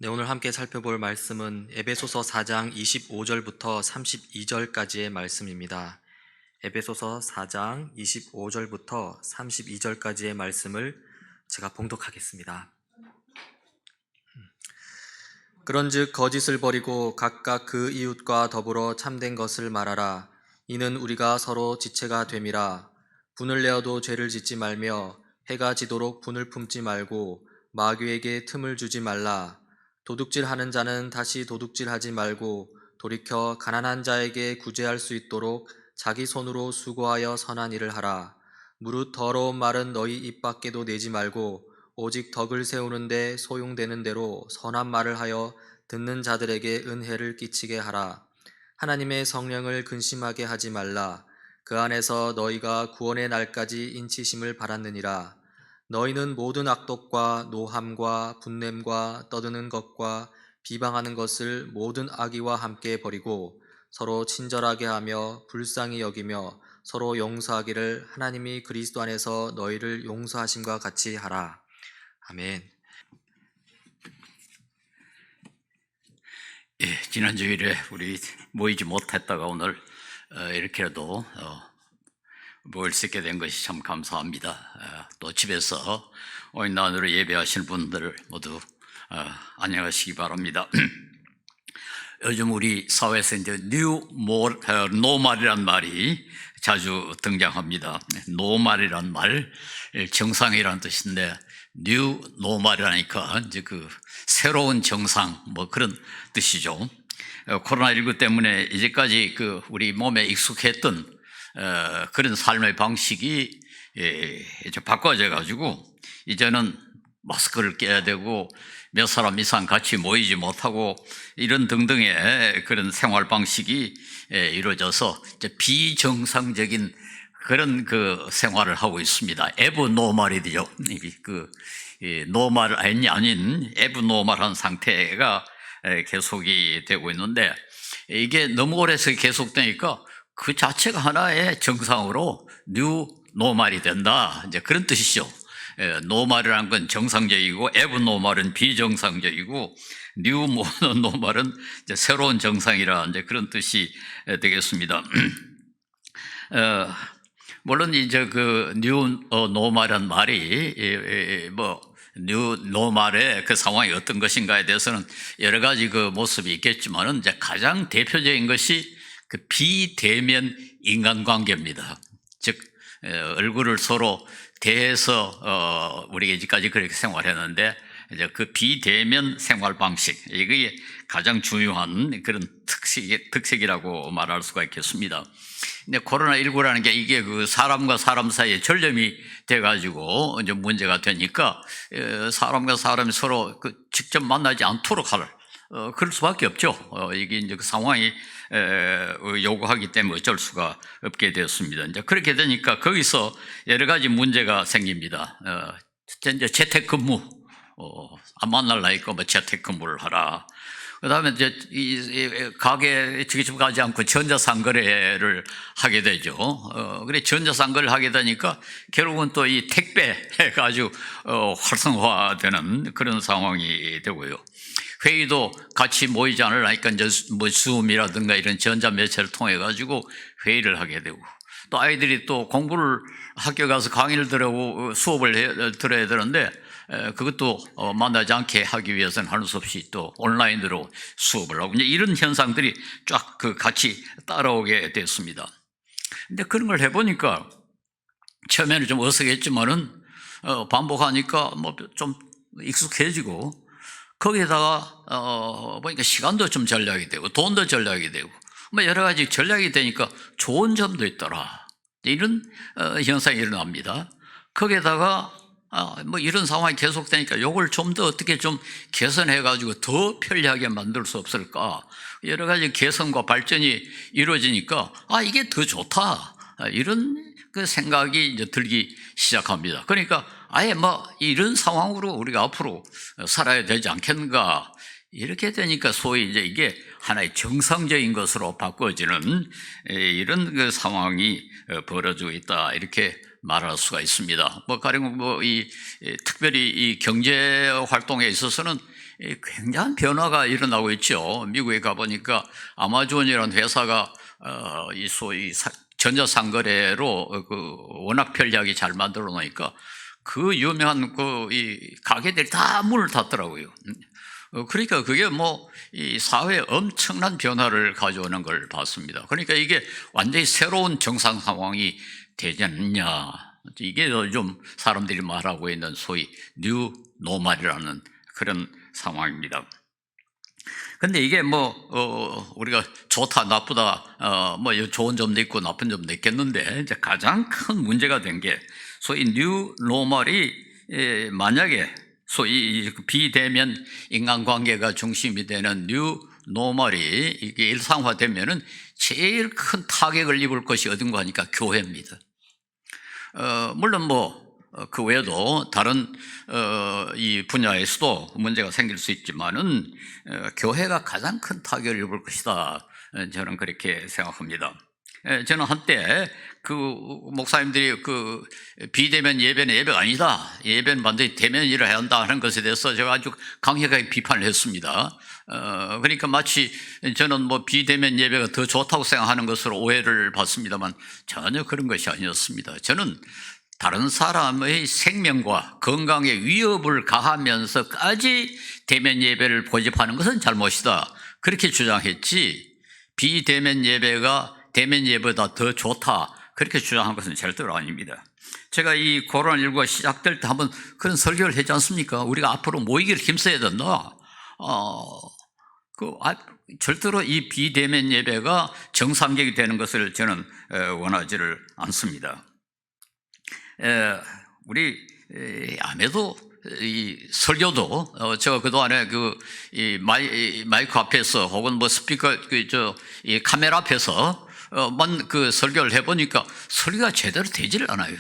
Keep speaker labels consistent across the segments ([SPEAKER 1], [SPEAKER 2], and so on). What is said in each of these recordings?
[SPEAKER 1] 네, 오늘 함께 살펴볼 말씀은 에베소서 4장 25절부터 32절까지의 말씀입니다. 에베소서 4장 25절부터 32절까지의 말씀을 제가 봉독하겠습니다. 그런즉 거짓을 버리고 각각 그 이웃과 더불어 참된 것을 말하라. 이는 우리가 서로 지체가 됨이라. 분을 내어도 죄를 짓지 말며 해가 지도록 분을 품지 말고 마귀에게 틈을 주지 말라. 도둑질하는 자는 다시 도둑질하지 말고 돌이켜 가난한 자에게 구제할 수 있도록 자기 손으로 수고하여 선한 일을 하라. 무릇 더러운 말은 너희 입 밖에도 내지 말고 오직 덕을 세우는데 소용되는 대로 선한 말을 하여 듣는 자들에게 은혜를 끼치게 하라. 하나님의 성령을 근심하게 하지 말라. 그 안에서 너희가 구원의 날까지 인치심을 받았느니라. 너희는 모든 악독과 노함과 분냄과 떠드는 것과 비방하는 것을 모든 악의와 함께 버리고 서로 친절하게 하며 불쌍히 여기며 서로 용서하기를 하나님이 그리스도 안에서 너희를 용서하심과 같이 하라. 아멘.
[SPEAKER 2] 지난 주일에 우리 모이지 못했다가 오늘 이렇게라도 모일 수 있게 된 것이 참 감사합니다. 또 집에서 온라인으로 예배하시는 분들 모두 안녕하시기 바랍니다. 요즘 우리 사회에서 이제 노말이란 말이 자주 등장합니다. 노말이란 말, 정상이라는 뜻인데 뉴 노말이라니까 이제 그 새로운 정상 뭐 그런 뜻이죠. 코로나19 때문에 이제까지 그 우리 몸에 익숙했던 그런 삶의 방식이 이제 바꿔져 가지고 이제는 마스크를 껴야 되고 몇 사람 이상 같이 모이지 못하고 이런 등등의 그런 생활 방식이 이루어져서 이제 비정상적인 그런 그 생활을 하고 있습니다. 에브노멀이죠. 그 노멀 아닌 에브노멀한 상태가 계속이 되고 있는데 이게 너무 오래서 계속되니까 그 자체가 하나의 정상으로 뉴 노멀이 된다. 이제 그런 뜻이죠. 노멀이라는 건 정상적이고 에브노멀은 비정상적이고 뉴 노멀은 이제 새로운 정상이라 이제 그런 뜻이 되겠습니다. 물론 이제 그 뉴 노멀이란 말이 뉴 노멀의 그 상황이 어떤 것인가에 대해서는 여러 가지 그 모습이 있겠지만은 이제 가장 대표적인 것이 그 비대면 인간관계입니다. 즉 얼굴을 서로 대해서 우리가 이제까지 그렇게 생활했는데 이제 그 비대면 생활 방식 이게 가장 중요한 그런 특색이라고 말할 수가 있겠습니다. 근데 코로나19라는 게 이게 그 사람과 사람 사이에 전염이 돼가지고 이제 문제가 되니까 사람과 사람이 서로 그 직접 만나지 않도록 할 그럴 수밖에 없죠. 이게 이제 그 상황이 요구하기 때문에 어쩔 수가 없게 되었습니다. 이제 그렇게 되니까 거기서 여러 가지 문제가 생깁니다. 이제 재택근무, 안 만날 나니까 뭐 재택근무를 하라. 그 다음에 이제 가게에 직접 가지 않고 전자상거래를 하게 되죠. 그래, 전자상거래를 하게 되니까 결국은 또 이 택배가 아주 활성화되는 그런 상황이 되고요. 회의도 같이 모이지 않으려니까 이제 뭐 줌이라든가 이런 전자매체를 통해 가지고 회의를 하게 되고 또 아이들이 또 공부를 학교 가서 강의를 들으고 수업을 들어야 되는데 그것도 만나지 않게 하기 위해서는 할 수 없이 또 온라인으로 수업을 하고 이제 이런 현상들이 쫙 그 같이 따라오게 됐습니다. 근데 그런 걸 해보니까 처음에는 좀 어색했지만은 반복하니까 뭐 좀 익숙해지고 거기에다가 보니까 시간도 좀 절약이 되고 돈도 절약이 되고 뭐 여러 가지 절약이 되니까 좋은 점도 있더라. 이런 현상이 일어납니다. 거기에다가 뭐 이런 상황이 계속되니까 이걸 좀 더 어떻게 좀 개선해 가지고 더 편리하게 만들 수 없을까? 여러 가지 개선과 발전이 이루어지니까 이게 더 좋다. 이런 그 생각이 이제 들기 시작합니다. 그러니까 아예 뭐 이런 상황으로 우리가 앞으로 살아야 되지 않겠는가? 이렇게 되니까 소위 이제 이게 하나의 정상적인 것으로 바꿔지는 이런 그 상황이 벌어지고 있다. 이렇게 말할 수가 있습니다. 가령 특별히 이 경제 활동에 있어서는 굉장한 변화가 일어나고 있죠. 미국에 가보니까 아마존이라는 회사가 이 소위 전자상거래로 워낙 편리하게 잘 만들어 놓으니까 그 유명한 이 가게들이 다 문을 닫더라고요. 그러니까 그게 이 사회에 엄청난 변화를 가져오는 걸 봤습니다. 그러니까 이게 완전히 새로운 정상 상황이 되지 않느냐. 이게 요즘 사람들이 말하고 있는 소위 뉴 노멀이라는 그런 상황입니다. 근데 이게 우리가 좋다, 나쁘다, 좋은 점도 있고 나쁜 점도 있겠는데, 이제 가장 큰 문제가 된 게 소위 뉴 노멀이 만약에 소위 비대면 인간관계가 중심이 되는 뉴 노멀이 이게 일상화되면은 제일 큰 타격을 입을 것이 어딘가 하니까 교회입니다. 물론 그 외에도 다른 이 분야에서도 문제가 생길 수 있지만은 교회가 가장 큰 타격을 입을 것이다. 저는 그렇게 생각합니다. 저는 한때 그 목사님들이 그 비대면 예배는 예배가 아니다. 예배는 반드시 대면이라 해야 한다 하는 것에 대해서 제가 아주 강력하게 비판을 했습니다. 그러니까 마치 저는 비대면 예배가 더 좋다고 생각하는 것으로 오해를 받습니다만 전혀 그런 것이 아니었습니다. 저는 다른 사람의 생명과 건강에 위협을 가하면서까지 대면 예배를 고집하는 것은 잘못이다. 그렇게 주장했지 비대면 예배가 대면 예배보다 더 좋다. 그렇게 주장한 것은 절대로 아닙니다. 제가 이 코로나19가 시작될 때 한번 그런 설교를 했지 않습니까? 우리가 앞으로 모이기를 힘써야 된다. 절대로 이 비대면 예배가 정상적이 되는 것을 저는 원하지를 않습니다. 우리 아무래도 이 설교도 제가 그동안에 이 마이크 앞에서 혹은 스피커 이 카메라 앞에서 그 설교를 해보니까 설교가 제대로 되지를 않아요.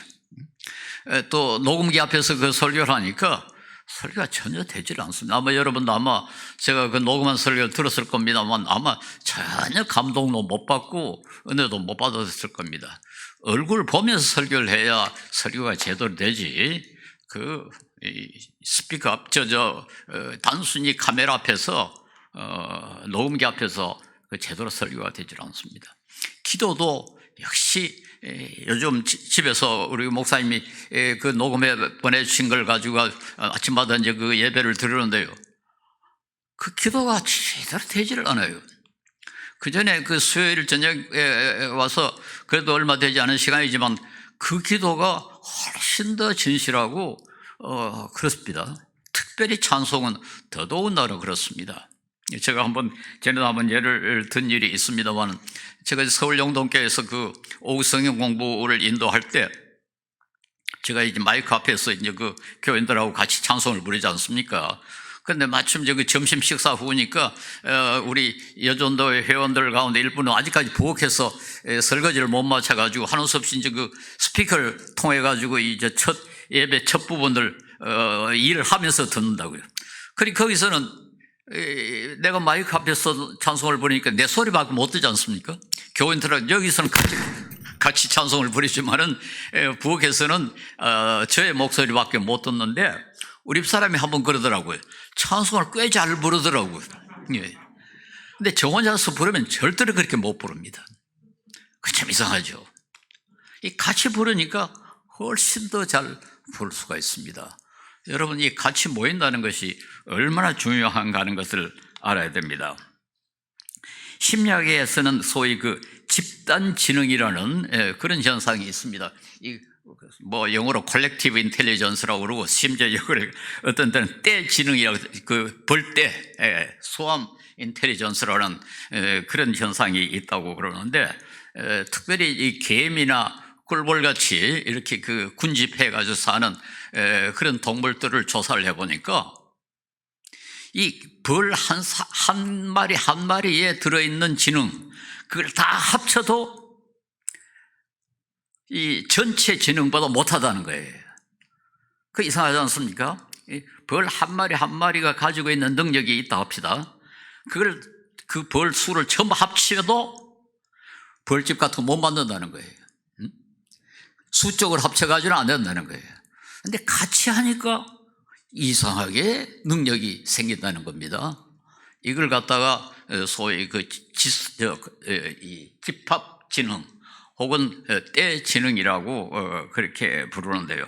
[SPEAKER 2] 또 녹음기 앞에서 그 설교를 하니까 설교가 전혀 되지를 않습니다. 아마 여러분도 제가 그 녹음한 설교를 들었을 겁니다만 아마 전혀 감동도 못 받고 은혜도 못 받았을 겁니다. 얼굴 보면서 설교를 해야 설교가 제대로 되지. 스피커 앞, 단순히 카메라 앞에서, 녹음기 앞에서 제대로 설교가 되질 않습니다. 기도도 역시 요즘 집에서 우리 목사님이 그 녹음해 보내주신 걸 가지고 아침마다 이제 그 예배를 드리는데요. 그 기도가 제대로 되지를 않아요. 그 전에 그 수요일 저녁에 와서 그래도 얼마 되지 않은 시간이지만 그 기도가 훨씬 더 진실하고 그렇습니다. 특별히 찬송은 더더군다나 그렇습니다. 제가 전에도 한번 예를 든 일이 있습니다만 제가 서울 영동교회에서 그 오후 성경 공부를 인도할 때 제가 이제 마이크 앞에서 이제 그 교인들하고 같이 찬송을 부르지 않습니까? 그런데 마침 그 점심 식사 후니까 우리 여전도 회원들 가운데 일부는 아직까지 부엌에서 설거지를 못 마쳐가지고 하는 수 없이 이제 그 스피커를 통해 가지고 이제 예배 첫 부분을 일을 하면서 듣는다고요. 그러니까 거기서는 내가 마이크 앞에서 찬송을 부르니까 내 소리밖에 못 듣지 않습니까? 교인들은 여기서는 같이 찬송을 부르지만은 부엌에서는 저의 목소리밖에 못 듣는데 우리 집사람이 한번 그러더라고요. 찬송을 꽤 잘 부르더라고요. 예. 근데 저 혼자서 부르면 절대로 그렇게 못 부릅니다. 그 참 이상하죠. 이 같이 부르니까 훨씬 더 잘 부를 수가 있습니다. 여러분, 이 같이 모인다는 것이 얼마나 중요한가 하는 것을 알아야 됩니다. 심리학에서는 소위 그 집단 지능이라는 그런 현상이 있습니다. 영어로 콜렉티브 인텔리전스라고 그러고 심지어 이걸 어떤 때는 때 지능이라고 그 벌떼 소암 인텔리전스라는 그런 현상이 있다고 그러는데 특별히 이 개미나 꿀벌같이 이렇게 그 군집해가지고 사는 그런 동물들을 조사를 해보니까 이 벌 한 마리 한 마리에 들어있는 지능 그걸 다 합쳐도 이 전체 지능보다 못하다는 거예요. 그 이상하지 않습니까? 벌 한 마리 한 마리가 가지고 있는 능력이 있다 합시다. 그 벌 수를 전부 합치어도 벌집 같은 거 못 만든다는 거예요. 수적으로 합쳐가지고는 안 된다는 거예요. 근데 같이 하니까 이상하게 능력이 생긴다는 겁니다. 이걸 갖다가 소위 이 집합지능 혹은 때지능이라고 그렇게 부르는데요.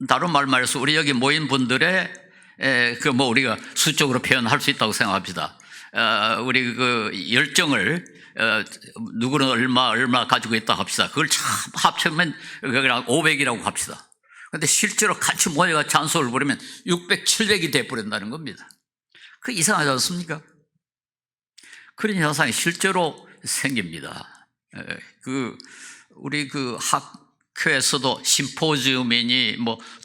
[SPEAKER 2] 다른 말해서 우리 여기 모인 분들의 우리가 수적으로 표현할 수 있다고 생각합시다. 우리 열정을 누구는 얼마 가지고 있다 합시다. 그걸 참 합치면 그냥 500이라고 합시다. 근데 실제로 같이 모여가 찬송을 부르면 600, 700이 돼버린다는 겁니다. 그 이상하지 않습니까? 그런 현상이 실제로 생깁니다. 우리 학교에서도 심포지움이니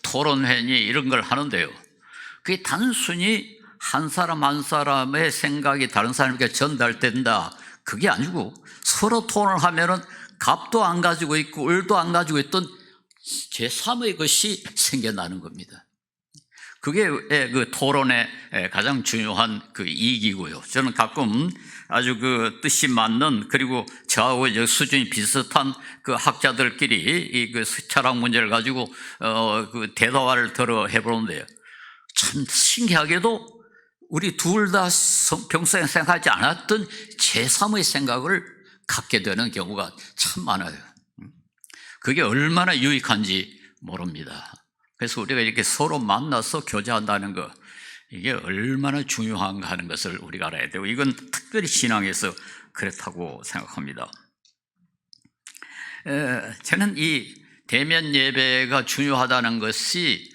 [SPEAKER 2] 토론회니 이런 걸 하는데요. 그게 단순히 한 사람 한 사람의 생각이 다른 사람에게 전달된다. 그게 아니고 서로 토론을 하면은 갑도 안 가지고 있고 을도 안 가지고 있던 제3의 것이 생겨나는 겁니다. 그게 토론의 가장 중요한 이익이고요. 저는 가끔 아주 뜻이 맞는 그리고 저하고 수준이 비슷한 학자들끼리 이 철학 문제를 가지고 대화를 해보는데요. 참 신기하게도 우리 둘 다 평소에 생각하지 않았던 제3의 생각을 갖게 되는 경우가 참 많아요. 그게 얼마나 유익한지 모릅니다. 그래서 우리가 이렇게 서로 만나서 교제한다는 것, 이게 얼마나 중요한가 하는 것을 우리가 알아야 되고, 이건 특별히 신앙에서 그렇다고 생각합니다. 저는 이 대면 예배가 중요하다는 것이,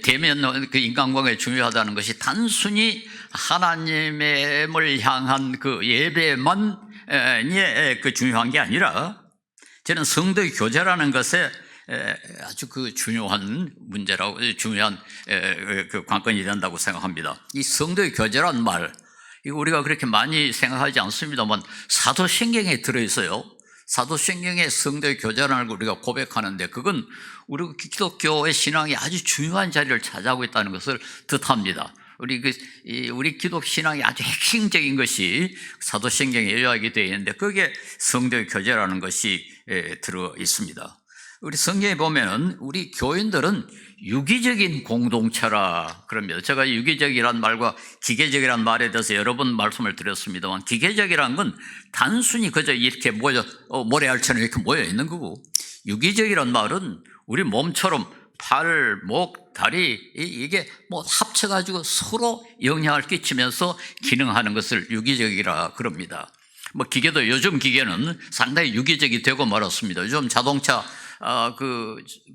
[SPEAKER 2] 대면 인간관계가 중요하다는 것이 단순히 하나님을 향한 예배만 중요한 게 아니라, 저는 성도의 교제라는 것에 아주 중요한 문제라고, 중요한 관건이 된다고 생각합니다. 이 성도의 교제란 말, 이거 우리가 그렇게 많이 생각하지 않습니다만 사도신경에 들어있어요. 사도신경에 성도의 교제라는 걸 우리가 고백하는데, 그건 우리 기독교의 신앙이 아주 중요한 자리를 차지하고 있다는 것을 뜻합니다. 우리 기독 신앙이 아주 핵심적인 것이 사도신경에 요약이 되어 있는데, 거기에 성도의 교제라는 것이 들어 있습니다. 우리 성경에 보면은 우리 교인들은 유기적인 공동체라 그럽니다. 제가 유기적이란 말과 기계적이란 말에 대해서 여러 번 말씀을 드렸습니다만, 기계적이란 건 단순히 그저 이렇게 모래알처럼 이렇게 모여 있는 거고, 유기적이란 말은 우리 몸처럼 팔, 목, 다리 이게 합쳐가지고 서로 영향을 끼치면서 기능하는 것을 유기적이라 그럽니다. 기계도, 요즘 기계는 상당히 유기적이 되고 말았습니다. 요즘 자동차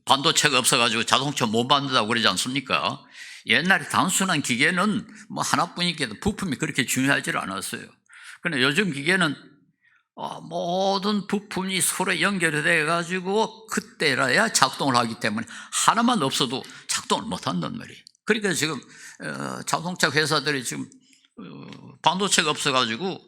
[SPEAKER 2] 반도체가 없어가지고 자동차 못 만든다고 그러지 않습니까? 옛날에 단순한 기계는 하나뿐이게 부품이 그렇게 중요하지 않았어요. 그런데 요즘 기계는 모든 부품이 서로 연결이 돼가지고 그때라야 작동을 하기 때문에 하나만 없어도 작동을 못 한단 말이에요. 그러니까 지금 자동차 회사들이 지금 반도체가 없어가지고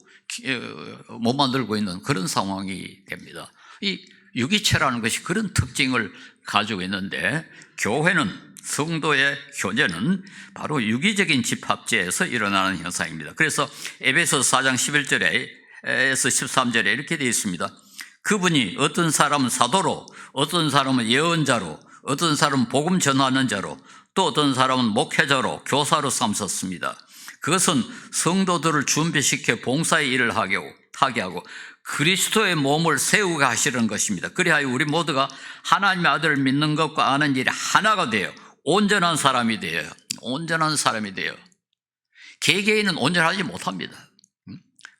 [SPEAKER 2] 못 만들고 있는 그런 상황이 됩니다. 이 유기체라는 것이 그런 특징을 가지고 있는데, 교회는, 성도의 교제는 바로 유기적인 집합지에서 일어나는 현상입니다. 그래서 에베소서 4장 11절에서 13절에 이렇게 되어 있습니다. 그분이 어떤 사람은 사도로, 어떤 사람은 예언자로, 어떤 사람은 복음 전하는 자로, 또 어떤 사람은 목회자로, 교사로 삼으셨습니다. 그것은 성도들을 준비시켜 봉사의 일을 하게 하고 그리스도의 몸을 세우게 하시는 것입니다. 그리하여 우리 모두가 하나님의 아들을 믿는 것과 아는 일이 하나가 되어 온전한 사람이 되어요. 온전한 사람이 되어. 개개인은 온전하지 못합니다.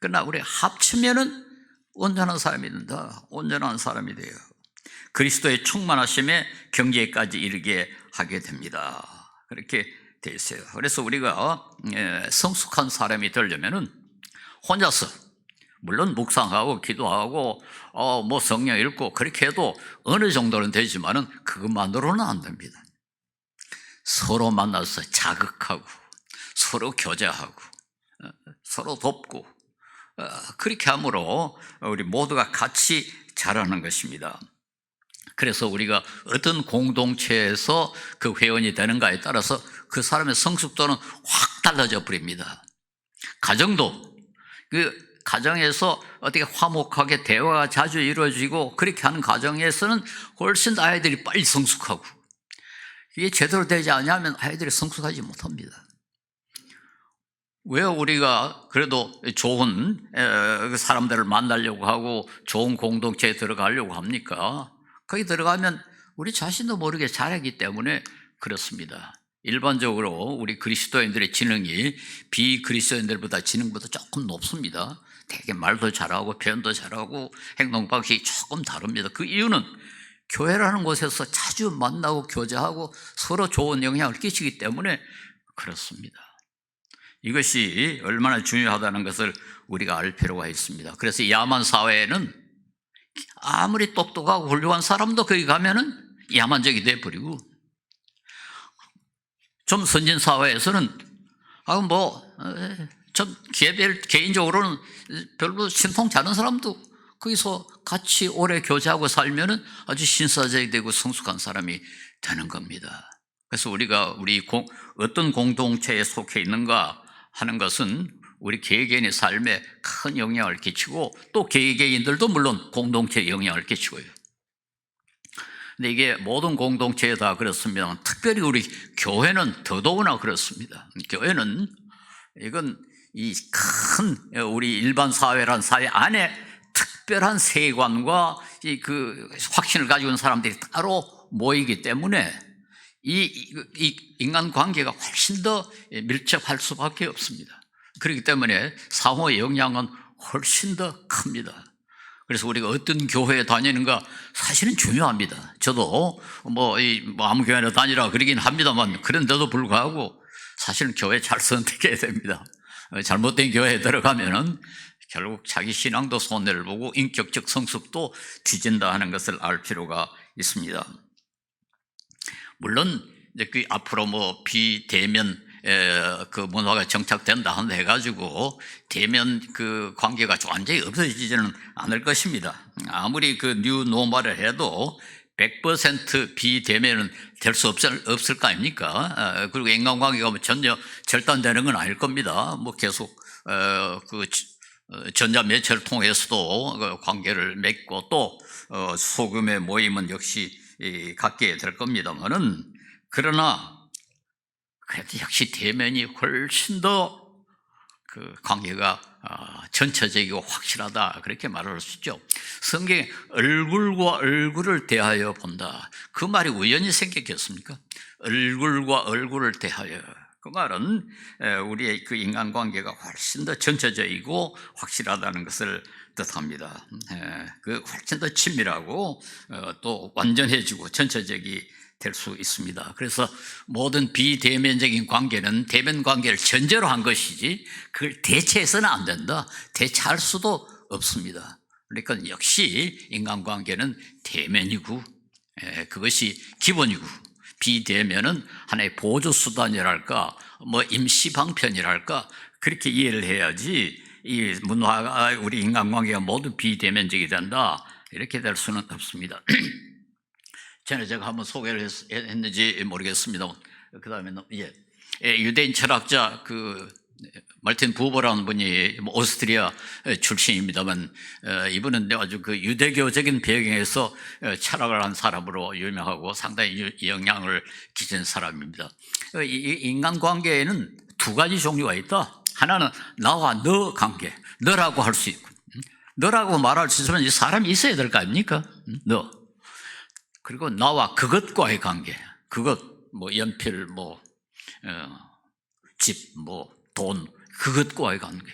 [SPEAKER 2] 그러나 우리 합치면은 온전한 사람이 된다. 온전한 사람이 돼요. 그리스도의 충만하심에 경계까지 이르게 하게 됩니다. 그렇게 돼 있어요. 그래서 우리가 성숙한 사람이 되려면은 혼자서, 물론 묵상하고 기도하고 성경 읽고 그렇게 해도 어느 정도는 되지만은 그것만으로는 안 됩니다. 서로 만나서 자극하고 서로 교제하고 서로 돕고 그렇게 함으로 우리 모두가 같이 자라는 것입니다. 그래서 우리가 어떤 공동체에서 그 회원이 되는가에 따라서 그 사람의 성숙도는 확 달라져 버립니다. 가정도, 가정에서 어떻게 화목하게 대화가 자주 이루어지고 그렇게 하는 가정에서는 훨씬 아이들이 빨리 성숙하고, 이게 제대로 되지 않으면 아이들이 성숙하지 못합니다. 왜 우리가 그래도 좋은 사람들을 만나려고 하고 좋은 공동체에 들어가려고 합니까? 거기 들어가면 우리 자신도 모르게 잘하기 때문에 그렇습니다. 일반적으로 우리 그리스도인들의 지능이 비그리스도인들보다 지능보다 조금 높습니다. 되게 말도 잘하고 표현도 잘하고 행동 방식이 조금 다릅니다. 그 이유는 교회라는 곳에서 자주 만나고 교제하고 서로 좋은 영향을 끼치기 때문에 그렇습니다. 이것이 얼마나 중요하다는 것을 우리가 알 필요가 있습니다. 그래서 야만 사회에는 아무리 똑똑하고 훌륭한 사람도 거기 가면은 야만적이 돼버리고, 좀 선진 사회에서는 좀 개인적으로는 별로 신통치 않은 사람도 거기서 같이 오래 교제하고 살면은 아주 신사적이 되고 성숙한 사람이 되는 겁니다. 그래서 우리가 어떤 공동체에 속해 있는가 하는 것은 우리 개개인의 삶에 큰 영향을 끼치고, 또 개개인들도 물론 공동체에 영향을 끼치고요. 근데 이게 모든 공동체에 다 그렇습니다. 특별히 우리 교회는 더더구나 그렇습니다. 교회는 이건 이 큰 우리 일반 사회란 사회 안에 특별한 세계관과 그 확신을 가지고 있는 사람들이 따로 모이기 때문에 이 인간 관계가 훨씬 더 밀접할 수밖에 없습니다. 그렇기 때문에 상호의 영향은 훨씬 더 큽니다. 그래서 우리가 어떤 교회에 다니는가 사실은 중요합니다. 저도 아무 교회나 다니라 그러긴 합니다만, 그런데도 불구하고 사실은 교회 잘 선택해야 됩니다. 잘못된 교회에 들어가면은 결국 자기 신앙도 손해를 보고 인격적 성숙도 뒤진다 하는 것을 알 필요가 있습니다. 물론 이제 그 앞으로 비대면 그 문화가 정착된다 한다 해가지고 대면 그 관계가 완전히 없어지지는 않을 것입니다. 아무리 그 뉴 노멀을 해도 100% 비대면은 될 수 없을 거 아닙니까? 그리고 인간관계가 전혀 절단되는 건 아닐 겁니다. 계속 그 전자 매체를 통해서도 관계를 맺고, 또 소규모의 모임은 역시 갖게 될 겁니다만은, 그러나 그래도 역시 대면이 훨씬 더 그 관계가 전체적이고 확실하다, 그렇게 말할 수 있죠. 성경에 얼굴과 얼굴을 대하여 본다, 그 말이 우연히 생겼겠습니까? 얼굴과 얼굴을 대하여, 그 말은 우리의 그 인간관계가 훨씬 더 전체적이고 확실하다는 것을 뜻합니다. 그 훨씬 더 친밀하고 또 완전해지고 전체적이 될 수 있습니다. 그래서 모든 비대면적인 관계는 대면 관계를 전제로 한 것이지 그걸 대체해서는 안 된다, 대체할 수도 없습니다. 그러니까 역시 인간관계는 대면이고 그것이 기본이고, 비대면은 하나의 보조수단이랄까 임시방편이랄까, 그렇게 이해를 해야지 이 문화가, 우리 인간관계가 모두 비대면적이 된다, 이렇게 될 수는 없습니다. 전에 제가 한번 소개를 했는지 모르겠습니다. 그 다음에는 유대인 철학자 말틴 부버라는 분이 오스트리아 출신입니다만, 이분은 아주 그 유대교적인 배경에서 철학을 한 사람으로 유명하고 상당히 영향을 끼친 사람입니다. 이 인간관계에는 두 가지 종류가 있다. 하나는 나와 너 관계, 너라고 할 수 있고, 너라고 말할 수 있으면 사람이 있어야 될 거 아닙니까? 너. 그리고 나와 그것과의 관계, 그것, 연필, 집, 돈, 그것과의 관계.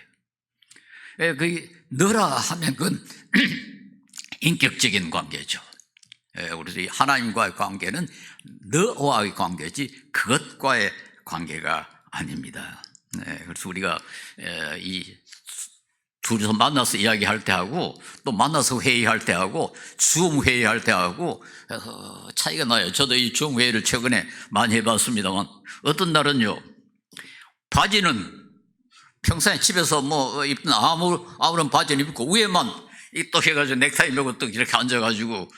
[SPEAKER 2] 너라 하면 그건 인격적인 관계죠. 우리 하나님과의 관계는 너와의 관계지 그것과의 관계가 아닙니다. 그래서 우리가 이 둘이서 만나서 이야기할 때 하고, 또 만나서 회의할 때 하고, 줌 회의할 때 하고 차이가 나요. 저도 이 줌 회의를 최근에 많이 해봤습니다만, 어떤 날은요, 바지는 평소에 집에서 입던 아무런 바지는 입고 위에만 또 해가지고 넥타이 메고 또 이렇게 앉아가지고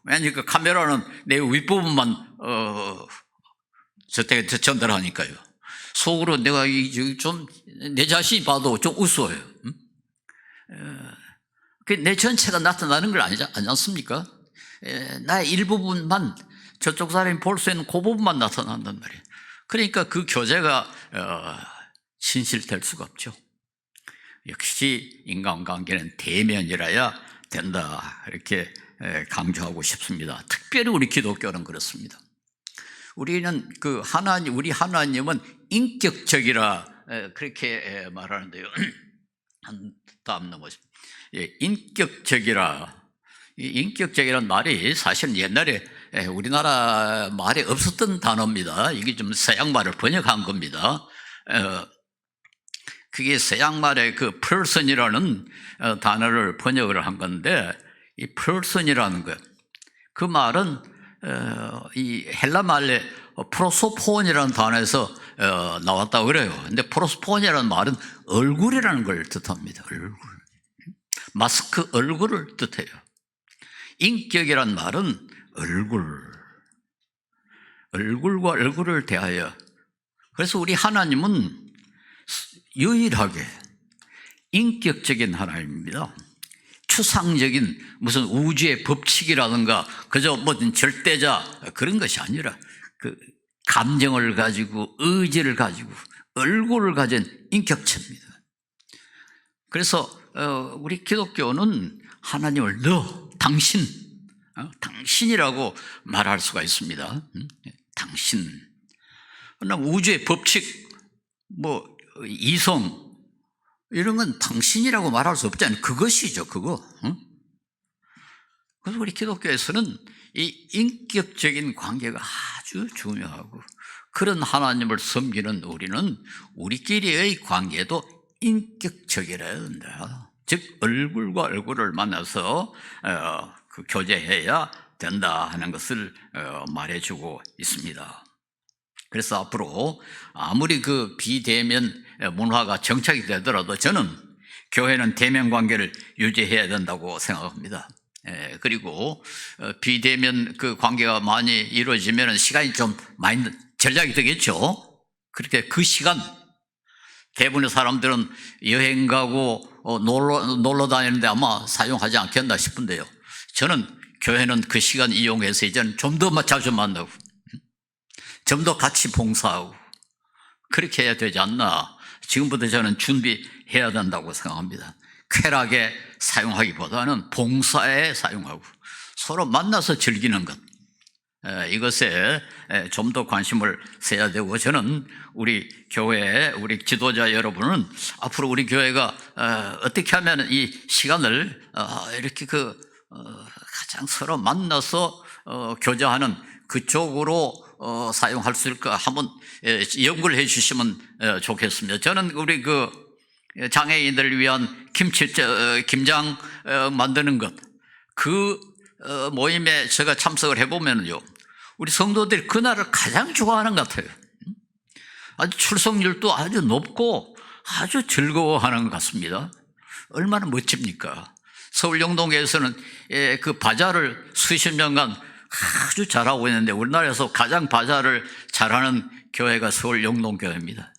[SPEAKER 2] 왜냐면 그 카메라는 내 윗부분만 전달하니까요. 속으로 내가 좀 내 자신이 봐도 좀 웃어요. 내 전체가 나타나는 걸 아니지 않습니까? 나의 일부분만 저쪽 사람이 볼 수 있는 그 부분만 나타난단 말이에요. 그러니까 그 교제가 진실될 수가 없죠. 역시 인간관계는 대면이라야 된다, 이렇게 강조하고 싶습니다. 특별히 우리 기독교는 그렇습니다. 우리는 우리 하나님은 인격적이라 그렇게 말하는데요. 다음 넘어져. 인격적이라. 이 인격적이라는 말이 사실은 옛날에 우리나라 말에 없었던 단어입니다. 이게 좀 서양말을 번역한 겁니다. 그게 서양말의 그 person이라는 단어를 번역을 한 건데, 이 person이라는 것, 그 말은 이 헬라 말에 프로소폰이라는 단어에서 나왔다고 그래요. 근데 프로소폰이라는 말은 얼굴이라는 걸 뜻합니다. 얼굴. 마스크 얼굴을 뜻해요. 인격이란 말은 얼굴과 얼굴을 대하여. 그래서 우리 하나님은 유일하게 인격적인 하나님입니다. 추상적인 무슨 우주의 법칙이라든가 그저 무슨 절대자 그런 것이 아니라 그 감정을 가지고 의지를 가지고 얼굴을 가진 인격체입니다. 그래서 우리 기독교는 하나님을 당신이라고 말할 수가 있습니다. 당신. 그러나 우주의 법칙, 이성 이런 건 당신이라고 말할 수 없잖아요. 그것이죠, 그거. 그래서 우리 기독교에서는 이 인격적인 관계가 아주 중요하고, 그런 하나님을 섬기는 우리는 우리끼리의 관계도 인격적이라야 된다. 즉 얼굴과 얼굴을 만나서 교제해야 된다 하는 것을 말해주고 있습니다. 그래서 앞으로 아무리 그 비대면 문화가 정착이 되더라도 저는 교회는 대면 관계를 유지해야 된다고 생각합니다. 그리고 비대면 그 관계가 많이 이루어지면 시간이 좀 많이 절약이 되겠죠. 그렇게 그 시간, 대부분의 사람들은 여행 가고 놀러 다니는데 아마 사용하지 않겠나 싶은데요. 저는 교회는 그 시간 이용해서 이제는 좀 더 자주 만나고 좀 더 같이 봉사하고 그렇게 해야 되지 않나. 지금부터 저는 준비해야 된다고 생각합니다. 쾌락에 사용하기보다는 봉사에 사용하고 서로 만나서 즐기는 것, 이것에 좀 더 관심을 써야 되고, 저는 우리 교회, 우리 지도자 여러분은 앞으로 우리 교회가 어떻게 하면 이 시간을 이렇게 가장 서로 만나서 교제하는 그쪽으로 사용할 수 있을까 한번 연구를 해 주시면 좋겠습니다. 저는 우리 장애인들을 위한 김장 만드는 것, 그 모임에 제가 참석을 해보면요, 우리 성도들이 그날을 가장 좋아하는 것 같아요. 아주 출석률도 아주 높고 아주 즐거워하는 것 같습니다. 얼마나 멋집니까? 서울 영동교회에서는 그 바자를 수십 년간 아주 잘하고 있는데, 우리나라에서 가장 바자를 잘하는 교회가 서울 영동교회입니다.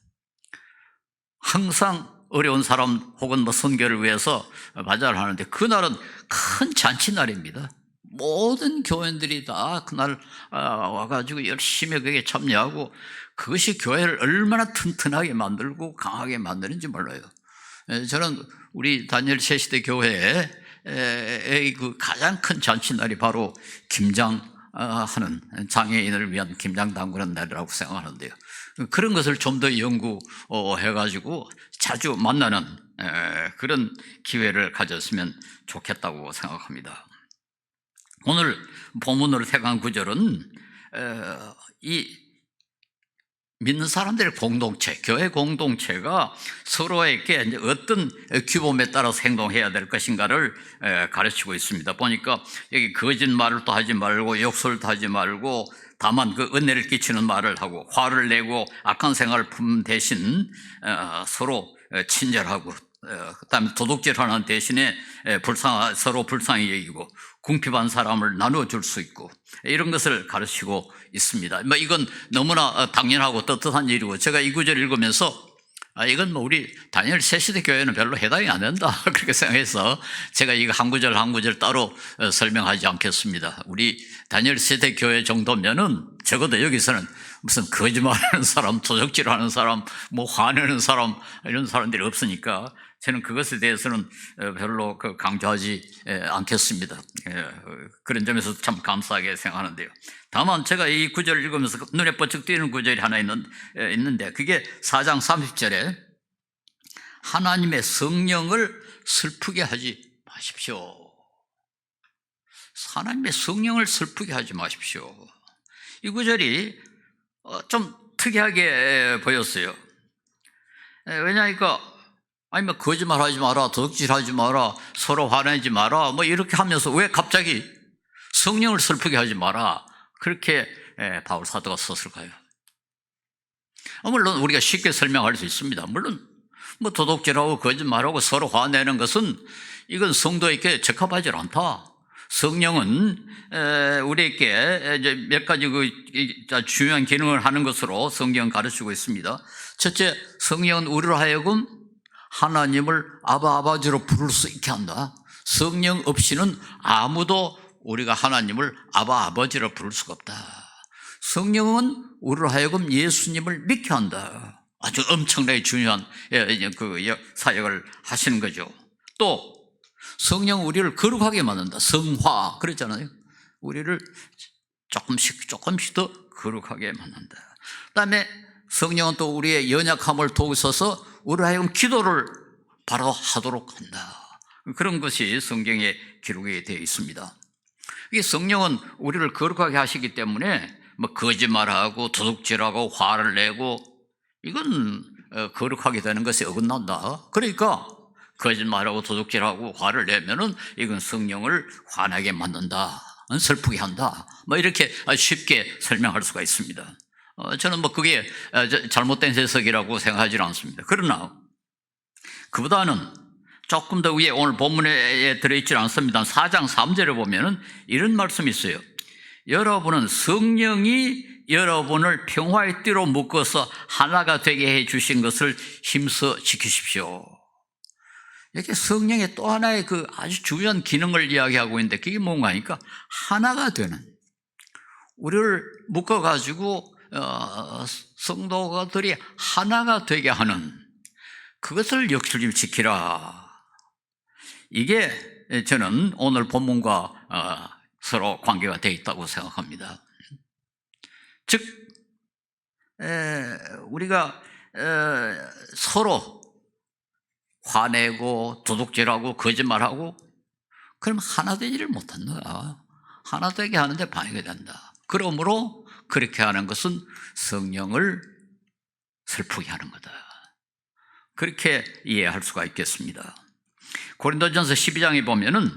[SPEAKER 2] 항상 어려운 사람 혹은 선교를 위해서 바자를 하는데, 그날은 큰 잔치날입니다. 모든 교인들이 다 그날 와가지고 열심히 거기에 참여하고, 그것이 교회를 얼마나 튼튼하게 만들고 강하게 만드는지 몰라요. 저는 우리 다니엘 새시대 교회의 그 가장 큰 잔치날이 바로 김장하는, 장애인을 위한 김장 담그는 날이라고 생각하는데요. 그런 것을 좀 더 연구해가지고 자주 만나는 그런 기회를 가졌으면 좋겠다고 생각합니다. 오늘 본문으로 택한 구절은 이 믿는 사람들의 공동체, 교회 공동체가 서로에게 어떤 규범에 따라서 행동해야 될 것인가를 가르치고 있습니다. 보니까 여기 거짓말을 또 하지 말고 욕설도 하지 말고 다만 그 은혜를 끼치는 말을 하고 화를 내고 악한 생활을 품 대신 서로 친절하고, 그다음에 도둑질하는 대신에 서로 불쌍히 여기고 궁핍한 사람을 나누어줄 수 있고, 이런 것을 가르치고 있습니다. 이건 너무나 당연하고 떳떳한 일이고, 제가 이 구절 읽으면서 이건 뭐 우리 다니엘 새시대 교회는 별로 해당이 안 된다 그렇게 생각해서 제가 이거 한 구절 한 구절 따로 설명하지 않겠습니다. 우리 다니엘 세대 교회 정도면은 적어도 여기서는 무슨 거짓말하는 사람, 도적질하는 사람, 뭐 화내는 사람 이런 사람들이 없으니까 저는 그것에 대해서는 별로 강조하지 않겠습니다. 그런 점에서 참 감사하게 생각하는데요. 다만 제가 이 구절을 읽으면서 눈에 번쩍 띄는 구절이 하나 있는데 그게 4장 30절에 하나님의 성령을 슬프게 하지 마십시오. 하나님의 성령을 슬프게 하지 마십시오. 이 구절이 좀 특이하게 보였어요. 왜냐하니까 뭐 거짓말 하지 마라, 도둑질 하지 마라, 서로 화내지 마라 뭐 이렇게 하면서 왜 갑자기 성령을 슬프게 하지 마라 그렇게 바울 사도가 썼을까요? 물론 우리가 쉽게 설명할 수 있습니다. 물론 뭐 도둑질하고 거짓말하고 서로 화내는 것은 이건 성도에게 적합하지 않다. 성령은 우리에게 이제 몇 가지 중요한 기능을 하는 것으로 성경은 가르치고 있습니다. 첫째, 성령은 우리로 하여금 하나님을 아버지로 부를 수 있게 한다. 성령 없이는 아무도 우리가 하나님을 아버지로 부를 수가 없다. 성령은 우리로 하여금 예수님을 믿게 한다. 아주 엄청나게 중요한 그 사역을 하시는 거죠. 또 성령은 우리를 거룩하게 만든다. 성화 그랬잖아요. 우리를 조금씩 더 거룩하게 만든다. 그다음에 성령은 또 우리의 연약함을 도우셔서 우리로 하여금 기도를 바로 하도록 한다. 그런 것이 성경에 기록이 되어 있습니다. 이 성령은 우리를 거룩하게 하시기 때문에 뭐 거짓말하고 도둑질하고 화를 내고 이건 거룩하게 되는 것이 어긋난다. 그러니까 거짓말하고 도둑질하고 화를 내면은 이건 성령을 화나게 만든다, 슬프게 한다. 뭐 이렇게 쉽게 설명할 수가 있습니다. 저는 뭐 그게 잘못된 해석이라고 생각하지 않습니다. 그러나 그보다는 조금 더 위에 오늘 본문에 들어있지 않습니다. 4장 3절에 보면은 이런 말씀이 있어요. 여러분은 성령이 여러분을 평화의 띠로 묶어서 하나가 되게 해 주신 것을 힘써 지키십시오. 이렇게 성령의 또 하나의 그 아주 중요한 기능을 이야기하고 있는데 그게 뭔가 하니까 하나가 되는, 우리를 묶어가지고 성도들이 하나가 되게 하는 그것을 역술님 지키라. 이게 저는 오늘 본문과 서로 관계가 되어 있다고 생각합니다. 즉 우리가 서로 화내고 도둑질하고 거짓말하고 그럼 하나 되지를 못한다. 하나 되게 하는데 방해가 된다. 그러므로 그렇게 하는 것은 성령을 슬프게 하는 거다. 그렇게 이해할 수가 있겠습니다. 고린도전서 12장에 보면은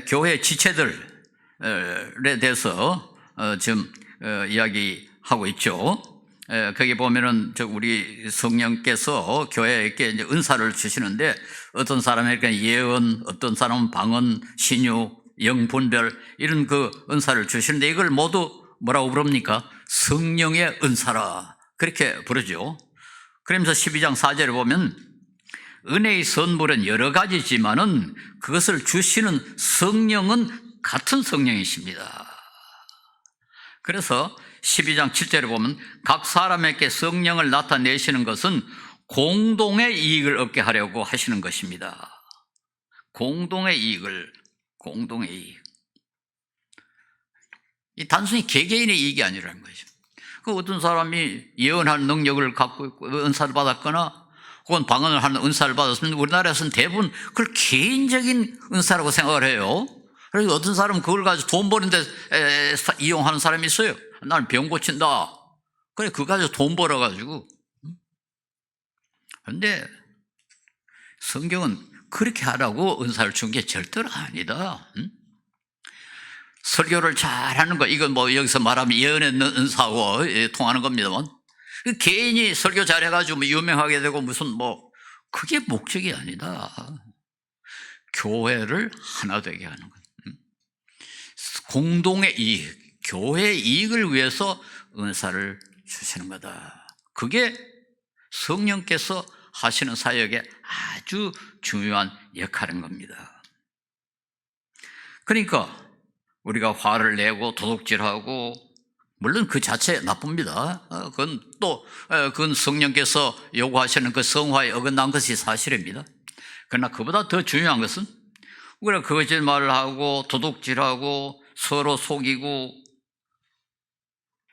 [SPEAKER 2] 교회 지체들에 대해서 지금 이야기하고 있죠. 거기 보면은 우리 성령께서 교회에게 이제 은사를 주시는데 어떤 사람에게 예언, 어떤 사람은 방언, 신유, 영분별 이런 그 은사를 주시는데 이걸 모두 뭐라고 부릅니까? 성령의 은사라 그렇게 부르죠. 그러면서 12장 4절에 보면 은혜의 선물은 여러 가지지만은 그것을 주시는 성령은 같은 성령이십니다. 그래서 12장 7절에 보면 각 사람에게 성령을 나타내시는 것은 공동의 이익을 얻게 하려고 하시는 것입니다. 공동의 이익. 이 단순히 개개인의 이익이 아니라는 거죠. 그 어떤 사람이 예언하는 능력을 갖고 있고 은사를 받았거나 혹은 방언을 하는 은사를 받았으면 우리나라에서는 대부분 그걸 개인적인 은사라고 생각을 해요. 그래서 어떤 사람은 그걸 가지고 돈 버는 데 이용하는 사람이 있어요. 나는 병 고친다. 그래, 그거 가지고 돈 벌어가지고. 그런데 성경은 그렇게 하라고 은사를 준 게 절대로 아니다. 설교를 잘하는 거, 이건 뭐 여기서 말하면 예언의 은사하고 통하는 겁니다만, 개인이 설교 잘해가지고 뭐 유명하게 되고 무슨 뭐, 그게 목적이 아니다. 교회를 하나 되게 하는 것. 공동의 이익, 교회의 이익을 위해서 은사를 주시는 거다. 그게 성령께서 하시는 사역에 아주 중요한 역할인 겁니다. 그러니까 우리가 화를 내고 도둑질하고, 물론 그 자체 나쁩니다. 그건 성령께서 요구하시는 그 성화에 어긋난 것이 사실입니다. 그러나 그보다 더 중요한 것은 우리가 거짓말을 하고 도둑질하고 서로 속이고,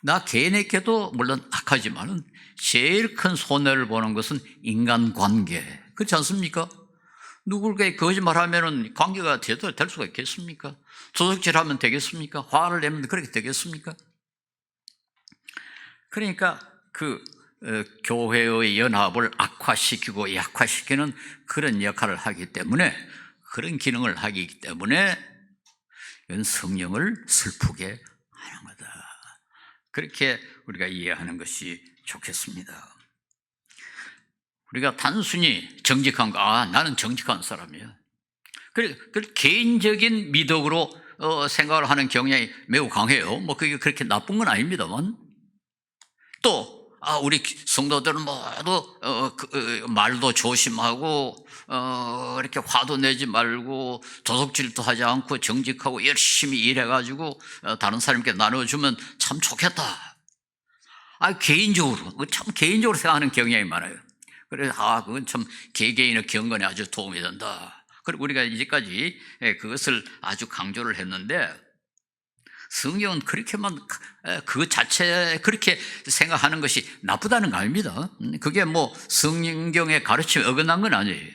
[SPEAKER 2] 나 개인에게도 물론 악하지만은 제일 큰 손해를 보는 것은 인간관계, 그렇지 않습니까? 누굴까 거짓말하면은 관계가 될 수가 있겠습니까? 도둑질하면 되겠습니까? 화를 내면 그렇게 되겠습니까? 그러니까 교회의 연합을 악화시키고 약화시키는 그런 역할을 하기 때문에, 그런 기능을 하기 때문에 이건 성령을 슬프게 하는 거다. 그렇게 우리가 이해하는 것이 좋겠습니다. 우리가 단순히 정직한 거, 나는 정직한 사람이야, 그 개인적인 미덕으로 생각을 하는 경향이 매우 강해요. 그게 그렇게 나쁜 건 아닙니다만, 또 우리 성도들은 모두 말도 조심하고 이렇게 화도 내지 말고 도둑질도 하지 않고 정직하고 열심히 일해가지고 다른 사람께 나눠주면 참 좋겠다. 개인적으로 생각하는 경향이 많아요. 그래서 그건 참 개개인의 경건에 아주 도움이 된다. 그리고 우리가 이제까지 그것을 아주 강조를 했는데, 성경은 그렇게만 그 자체에 그렇게 생각하는 것이 나쁘다는 거 아닙니다. 그게 성경의 가르침에 어긋난 건 아니에요.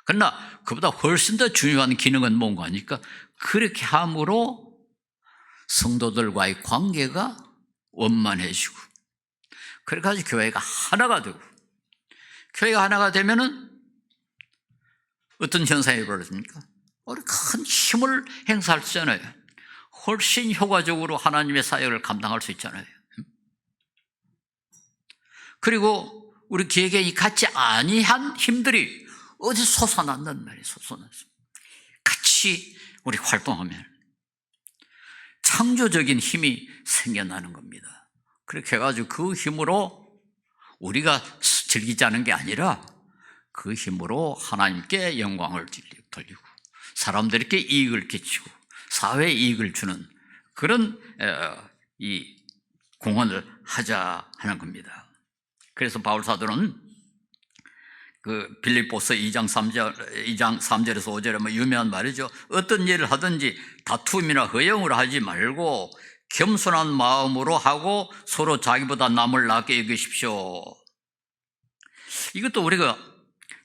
[SPEAKER 2] 그러나 그보다 훨씬 더 중요한 기능은 뭔가 하니까, 그렇게 함으로 성도들과의 관계가 원만해지고, 그래가지고 교회가 하나가 되고, 교회가 하나가 되면은 어떤 현상이 벌어집니까? 우리 큰 힘을 행사할 수 있잖아요. 훨씬 효과적으로 하나님의 사역을 감당할 수 있잖아요. 그리고 우리 개개인이 갖지 아니한 힘들이 어디 솟아난단 말이에요. 솟아났습니다. 같이 우리 활동하면 창조적인 힘이 생겨나는 겁니다. 그렇게 해가지고 그 힘으로 우리가 즐기자는 게 아니라, 그 힘으로 하나님께 영광을 돌리고 사람들에게 이익을 끼치고 사회에 이익을 주는 그런 이 공헌을 하자 하는 겁니다. 그래서 바울 사도는 빌립보서 2장 3절에서 5절에 유명한 말이죠. 어떤 일을 하든지 다툼이나 허영으로 하지 말고 겸손한 마음으로 하고 서로 자기보다 남을 낮게 여기십시오. 이것도 우리가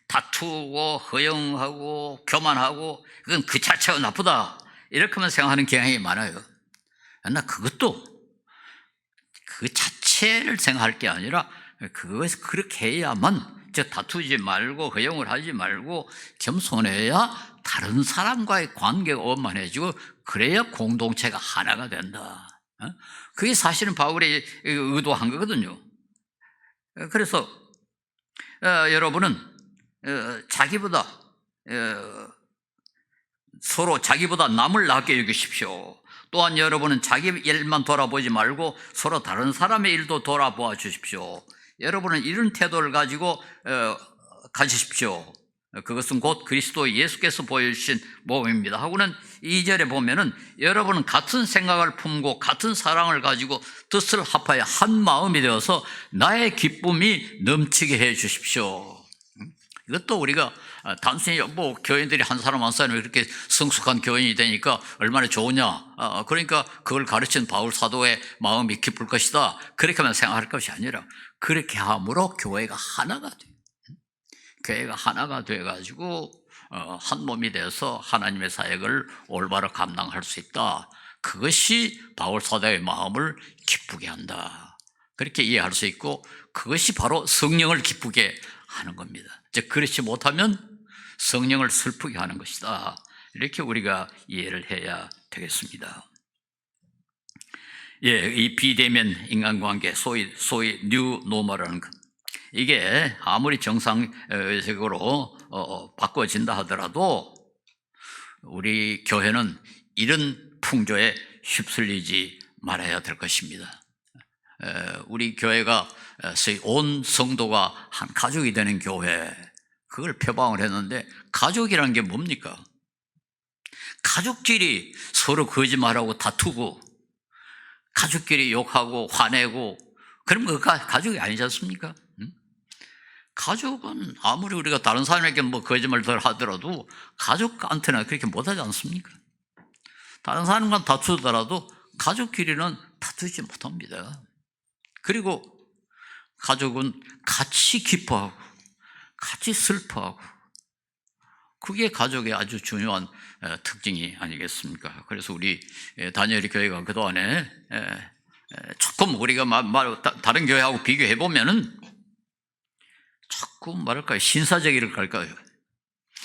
[SPEAKER 2] 다투고 허영하고 교만하고 그건 그 자체가 나쁘다, 이렇게만 생각하는 경향이 많아요. 그러나 그것도 그 자체를 생각할 게 아니라, 그것을 그렇게 해야만, 즉 다투지 말고 허영을 하지 말고 겸손해야 다른 사람과의 관계가 원만해지고, 그래야 공동체가 하나가 된다. 그게 사실은 바울이 의도한 거거든요. 그래서 여러분은 서로 자기보다 남을 낮게 여기십시오. 또한 여러분은 자기 일만 돌아보지 말고 서로 다른 사람의 일도 돌아보아 주십시오. 여러분은 이런 태도를 가지고 가지십시오. 그것은 곧 그리스도 예수께서 보여주신 모범입니다 하고는 2절에 보면은, 여러분은 같은 생각을 품고 같은 사랑을 가지고 뜻을 합하여 한 마음이 되어서 나의 기쁨이 넘치게 해 주십시오. 이것도 우리가 단순히 교인들이 한 사람 한 사람이 이렇게 성숙한 교인이 되니까 얼마나 좋으냐, 그러니까 그걸 가르친 바울 사도의 마음이 기쁠 것이다, 그렇게만 생각할 것이 아니라, 그렇게 함으로 교회가 하나가 돼요. 교회가 하나가 돼가지고 한 몸이 돼서 하나님의 사역을 올바로 감당할 수 있다. 그것이 바울 사도의 마음을 기쁘게 한다, 그렇게 이해할 수 있고, 그것이 바로 성령을 기쁘게 하는 겁니다. 즉 그렇지 못하면 성령을 슬프게 하는 것이다, 이렇게 우리가 이해를 해야 되겠습니다. 이 비대면 인간관계, 소위 뉴 노멀이라는 것, 이게 아무리 정상적으로 바꿔진다 하더라도 우리 교회는 이런 풍조에 휩쓸리지 말아야 될 것입니다. 우리 교회가 소위 온 성도가 한 가족이 되는 교회, 그걸 표방을 했는데, 가족이라는 게 뭡니까? 가족끼리 서로 거짓말하고 다투고 가족끼리 욕하고 화내고 그러면 그 가족이 아니지 않습니까? 가족은 아무리 우리가 다른 사람에게 뭐 거짓말 덜 하더라도 가족한테는 그렇게 못하지 않습니까? 다른 사람과 다투더라도 가족끼리는 다투지 못합니다. 그리고 가족은 같이 기뻐하고 같이 슬퍼하고, 그게 가족의 아주 중요한 특징이 아니겠습니까? 그래서 우리 다니엘 교회가 그동안에 조금 우리가 다른 교회하고 비교해 보면은 자꾸 말할까요? 신사적이랄까요?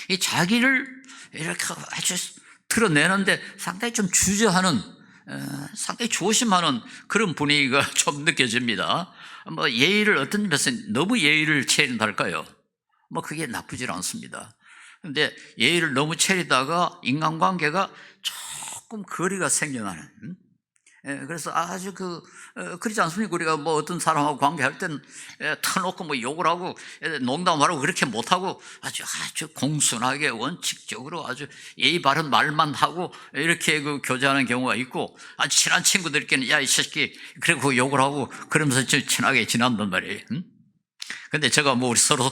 [SPEAKER 2] 이 자기를 이렇게 아주 드러내는데 상당히 좀 주저하는, 상당히 조심하는 그런 분위기가 좀 느껴집니다. 뭐 예의를 어떤 면에서 너무 예의를 체린달까요? 뭐 그게 나쁘질 않습니다. 근데 예의를 너무 체리다가 인간관계가 조금 거리가 생겨나는, 그래서 아주 그렇지 않습니까? 우리가 뭐 어떤 사람하고 관계할 때는 터놓고 뭐 욕을 하고 농담하고 그렇게 못하고 아주 공손하게 원칙적으로 아주 예의 바른 말만 하고 이렇게 교제하는 경우가 있고, 아주 친한 친구들끼리는 야, 이 새끼, 그리고 욕을 하고 그러면서 친하게 지난단 말이에요. 근데 제가 뭐 우리 서로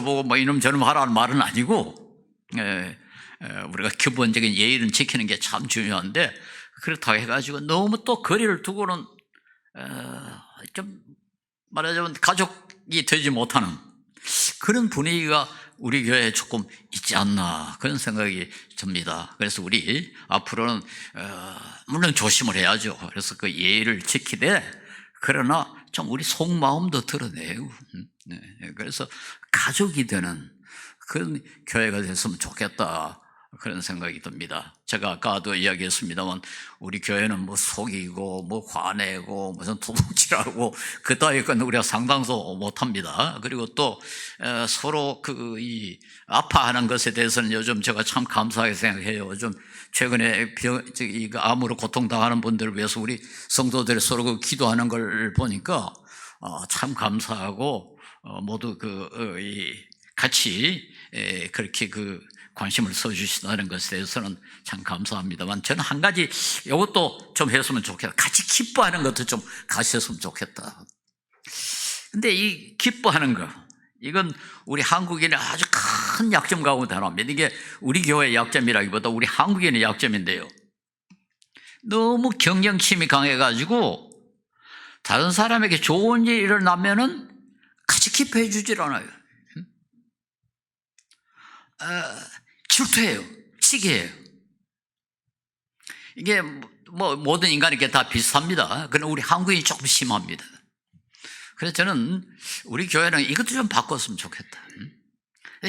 [SPEAKER 2] 보고 뭐 이놈 저놈 하라는 말은 아니고, 우리가 기본적인 예의는 지키는 게 참 중요한데, 그렇다고 해가지고 너무 또 거리를 두고는 좀 말하자면 가족이 되지 못하는 그런 분위기가 우리 교회에 조금 있지 않나, 그런 생각이 듭니다. 그래서 우리 앞으로는 물론 조심을 해야죠. 그래서 그 예의를 지키되, 그러나 좀 우리 속마음도 드러내고, 그래서 가족이 되는 그런 교회가 됐으면 좋겠다, 그런 생각이 듭니다. 제가 아까도 이야기했습니다만 우리 교회는 뭐 속이고 뭐 화내고 무슨 도둑질하고 그 따위 건 우리가 상상도 못합니다. 그리고 또 서로 이 아파하는 것에 대해서는 요즘 제가 참 감사하게 생각해요. 요즘 최근에 암으로 고통당하는 분들을 위해서 우리 성도들이 서로 기도하는 걸 보니까 참 감사하고, 모두 같이 그렇게 관심을 써주신다는 것에 대해서는 참 감사합니다만, 저는 한 가지 이것도 좀 했으면 좋겠다. 같이 기뻐하는 것도 좀 같이 했으면 좋겠다. 근데 이 기뻐하는 거, 이건 우리 한국인의 아주 큰 약점 가운데 하나입니다. 이게 우리 교회의 약점이라기보다 우리 한국인의 약점인데요, 너무 경쟁심이 강해가지고 다른 사람에게 좋은 일이 일어나면은 같이 기뻐해 주질 않아요. 질투해요. 시기해요. 이게 뭐 모든 인간에게 다 비슷합니다. 그러나 우리 한국인이 조금 심합니다. 그래서 저는 우리 교회는 이것도 좀 바꿨으면 좋겠다.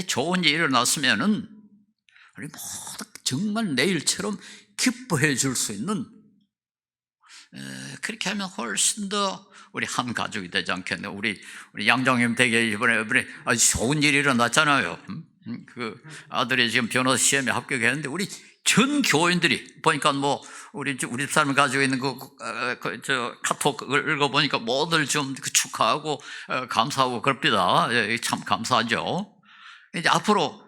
[SPEAKER 2] 좋은 일이 일어났으면은 우리 모두 정말 내일처럼 기뻐해 줄 수 있는, 그렇게 하면 훨씬 더 우리 한 가족이 되지 않겠네. 우리 양정님 댁에 이번에 아주 좋은 일이 일어났잖아요. 그 아들이 지금 변호사 시험에 합격했는데 우리 전 교인들이 보니까 뭐 우리 집사람이 가지고 있는 저 카톡을 읽어보니까 모두 좀 축하하고 감사하고 그럽니다. 참 감사하죠. 이제 앞으로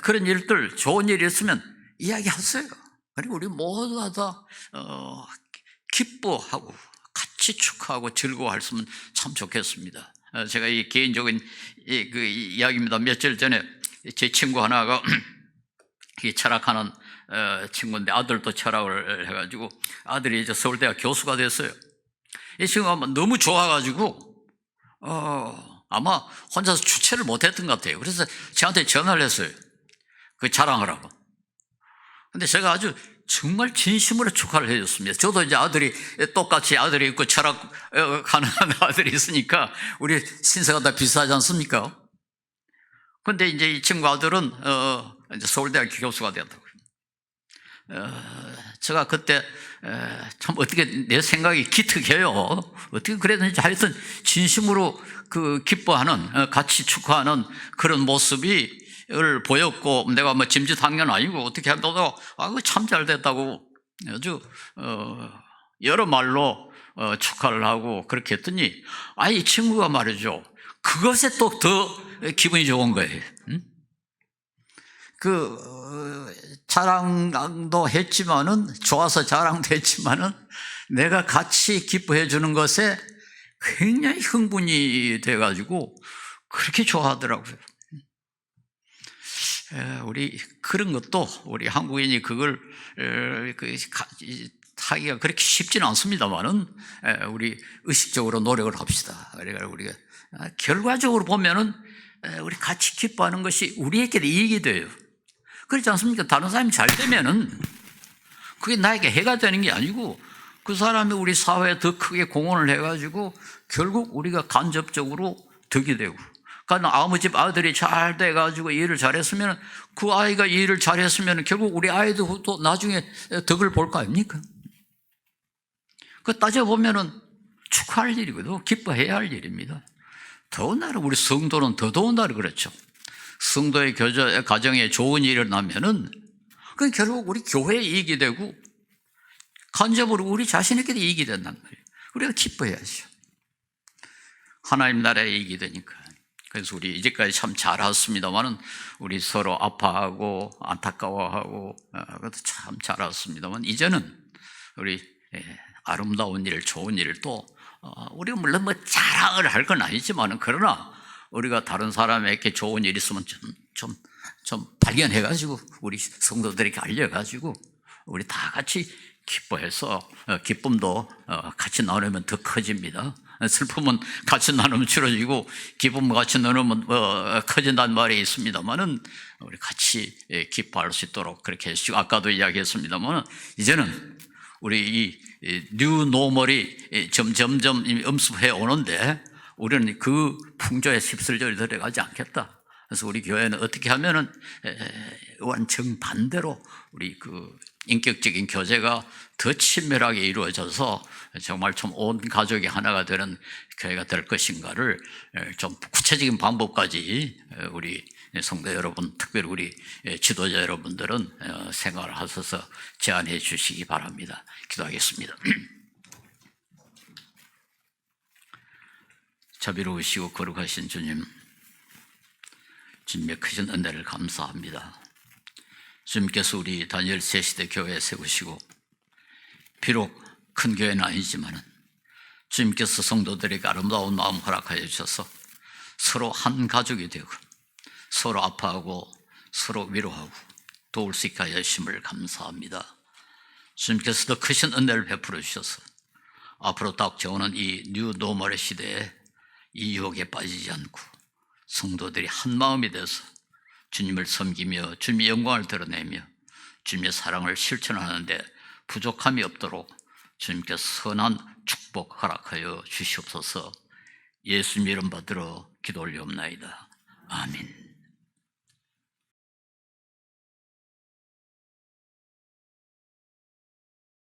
[SPEAKER 2] 그런 일들, 좋은 일이 있으면 이야기하세요. 그리고 우리 모두가 다 기뻐하고 같이 축하하고 즐거워했으면 참 좋겠습니다. 제가 이 개인적인 이야기입니다. 며칠 전에 제 친구 하나가 철학하는 친구인데, 아들도 철학을 해가지고 아들이 이제 서울대학 교수가 됐어요. 이 친구가 너무 좋아가지고 아마 혼자서 주체를 못했던 것 같아요. 그래서 저한테 전화를 했어요. 그 자랑하라고. 근데 제가 아주 정말 진심으로 축하를 해줬습니다. 저도 이제 똑같이 아들이 있고 철학 가능한 아들이 있으니까 우리 신세가 다 비슷하지 않습니까? 근데 이제 이 친구 아들은 이제 서울대학 교수가 되었다고요. 제가 그때 참 어떻게 내 생각이 기특해요. 어떻게 그랬는지 하여튼 진심으로 기뻐하는, 같이 축하하는 그런 모습이 보였고, 내가 뭐 짐짓한 건 아니고 어떻게 한다고 참 잘 됐다고 아주 여러 말로 축하를 하고 그렇게 했더니 이 친구가 말이죠. 그것에 또 더 기분이 좋은 거예요. 자랑도 했지만은, 좋아서 자랑도 했지만은, 내가 같이 기뻐해 주는 것에 굉장히 흥분이 돼가지고 그렇게 좋아하더라고요. 우리 그런 것도 우리 한국인이 그걸 하기가 그렇게 쉽지는 않습니다만은 우리 의식적으로 노력을 합시다. 그러니까 우리가 결과적으로 보면은 우리 같이 기뻐하는 것이 우리에게 이익이 돼요. 그렇지 않습니까? 다른 사람이 잘 되면은 그게 나에게 해가 되는 게 아니고 그 사람이 우리 사회에 더 크게 공헌을 해가지고 결국 우리가 간접적으로 덕이 되고, 그러니까 아무 집 아들이 잘 돼가지고 일을 잘했으면 그 아이가 일을 잘했으면 결국 우리 아이도 또 나중에 덕을 볼 거 아닙니까? 그 따져보면은 축하할 일이거든요. 기뻐해야 할 일입니다. 더군다나 우리 성도는 더더군다나 그렇죠. 성도의 가정에 좋은 일이 일어나면은 그건 결국 우리 교회에 이익이 되고 간접으로 우리 자신에게도 이익이 된단 말이에요. 우리가 기뻐해야죠. 하나님 나라에 이익이 되니까. 그래서 우리 이제까지 참 잘왔습니다만은 우리 서로 아파하고 안타까워하고 그것도 참 잘왔습니다만 이제는 우리 아름다운 일, 좋은 일을 또 우리가 물론 뭐 자랑을 할 건 아니지만은 그러나 우리가 다른 사람에게 좋은 일 있으면 좀 발견해가지고 우리 성도들에게 알려가지고 우리 다 같이 기뻐해서 기쁨도 같이 나누면 더 커집니다. 슬픔은 같이 나누면 줄어지고 기쁨 같이 나누면 커진다는 말이 있습니다만은 우리 같이 기뻐할 수 있도록 그렇게 해주시고, 아까도 이야기했습니다만 이제는 우리 이 뉴 노멀이 점점 엄습해 오는데 우리는 그 풍조에 휩쓸려 들어가지 않겠다. 그래서 우리 교회는 어떻게 하면은 완전 반대로 우리 그 인격적인 교제가 더 친밀하게 이루어져서 정말 좀 온 가족이 하나가 되는 교회가 될 것인가를 좀 구체적인 방법까지 우리 성도 여러분, 특별히 우리 지도자 여러분들은 생각을 하셔서 제안해 주시기 바랍니다. 기도하겠습니다. 자비로우시고 거룩하신 주님, 주님의 크신 은혜를 감사합니다. 주님께서 우리 다니엘 제 시대 교회에 세우시고 비록 큰 교회는 아니지만 주님께서 성도들에게 아름다운 마음 허락하여 주셔서 서로 한 가족이 되고 서로 아파하고 서로 위로하고 도울 수 있게 하여 주심을 감사합니다. 주님께서 더 크신 은혜를 베풀어 주셔서 앞으로 닥쳐오는 이 뉴 노멀의 시대에 이 유혹에 빠지지 않고 성도들이 한 마음이 돼서 주님을 섬기며 주님의 영광을 드러내며 주님의 사랑을 실천하는데 부족함이 없도록 주님께서 선한 축복 허락하여 주시옵소서. 예수님 이름 받들어 기도 올리옵나이다. 아멘.